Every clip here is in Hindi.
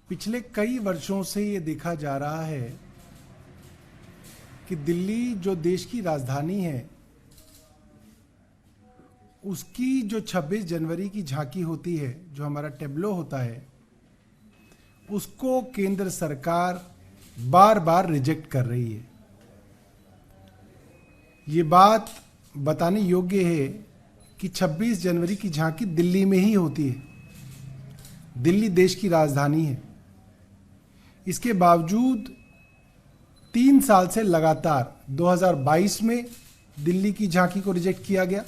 पिछले कई वर्षों से ये देखा जा रहा है कि दिल्ली जो देश की राजधानी है, उसकी जो 26 जनवरी की झांकी होती है, जो हमारा टेब्लो होता है, उसको केंद्र सरकार बार बार रिजेक्ट कर रही है। ये बात बताने योग्य है कि 26 जनवरी की झांकी दिल्ली में ही होती है। दिल्ली देश की राजधानी है। इसके बावजूद 3 साल से लगातार 2022 में दिल्ली की झांकी को रिजेक्ट किया गया,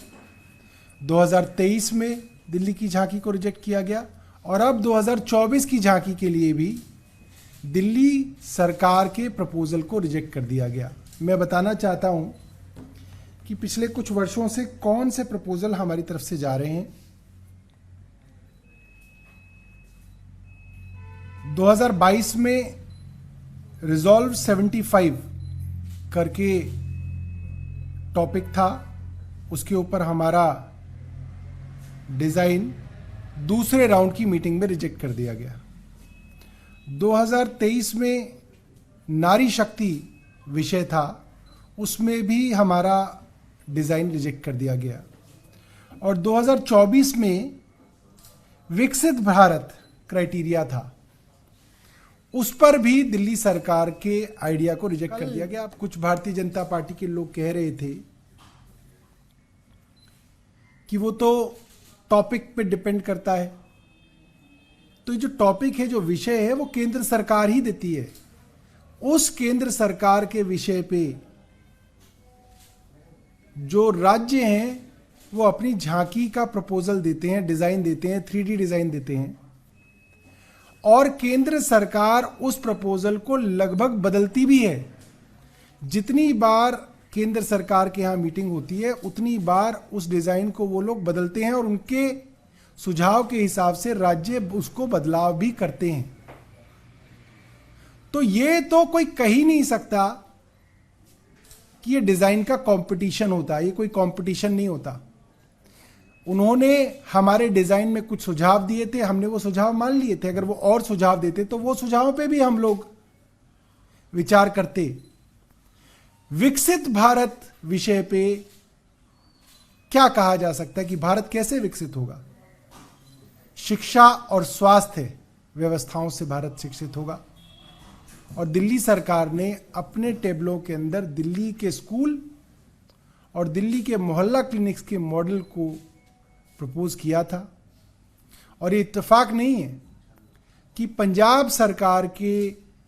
2023 में दिल्ली की झांकी को रिजेक्ट किया गया और अब 2024 की झांकी के लिए भी दिल्ली सरकार के प्रपोजल को रिजेक्ट कर दिया गया। मैं बताना चाहता हूं कि पिछले कुछ वर्षों से कौन से प्रपोजल हमारी तरफ से जा रहे हैं। 2022 में रिजॉल्व 75 करके टॉपिक था, उसके ऊपर हमारा डिजाइन दूसरे राउंड की मीटिंग में रिजेक्ट कर दिया गया। 2023 में नारी शक्ति विषय था, उसमें भी हमारा डिजाइन रिजेक्ट कर दिया गया और 2024 में विकसित भारत क्राइटेरिया था, उस पर भी दिल्ली सरकार के आइडिया को रिजेक्ट कर दिया गया। अब कुछ भारतीय जनता पार्टी के लोग कह रहे थे कि वो तो टॉपिक पे डिपेंड करता है, तो ये जो टॉपिक है, जो विषय है, वो केंद्र सरकार ही देती है। उस केंद्र सरकार के विषय पे जो राज्य हैं वो अपनी झांकी का प्रपोजल देते हैं, डिजाइन देते हैं, 3D डिजाइन देते हैं और केंद्र सरकार उस प्रपोजल को लगभग बदलती भी है। जितनी बार केंद्र सरकार के यहाँ मीटिंग होती है, उतनी बार उस डिजाइन को वो लोग बदलते हैं और उनके सुझाव के हिसाब से राज्य उसको बदलाव भी करते हैं। तो ये तो कोई कह ही नहीं सकता कि ये डिजाइन का कंपटीशन होता है। ये कोई कंपटीशन नहीं होता। उन्होंने हमारे डिजाइन में कुछ सुझाव दिए थे, हमने वो सुझाव मान लिए थे। अगर वो और सुझाव देते तो वो सुझावों पे भी हम लोग विचार करते। विकसित भारत विषय पे क्या कहा जा सकता है कि भारत कैसे विकसित होगा? शिक्षा और स्वास्थ्य व्यवस्थाओं से भारत शिक्षित होगा। और दिल्ली सरकार ने अपने टेबलों के अंदर दिल्ली के स्कूल और दिल्ली के मोहल्ला क्लिनिक्स के मॉडल को प्रपोज किया था। और ये इत्तेफाक नहीं है कि पंजाब सरकार के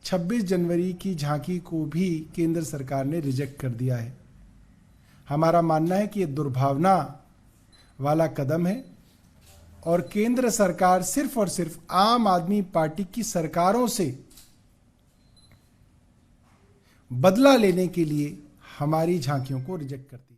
26 जनवरी की झांकी को भी केंद्र सरकार ने रिजेक्ट कर दिया है। हमारा मानना है कि ये दुर्भावना वाला कदम है और केंद्र सरकार सिर्फ और सिर्फ आम आदमी पार्टी की सरकारों से बदला लेने के लिए हमारी झांकियों को रिजेक्ट करती है।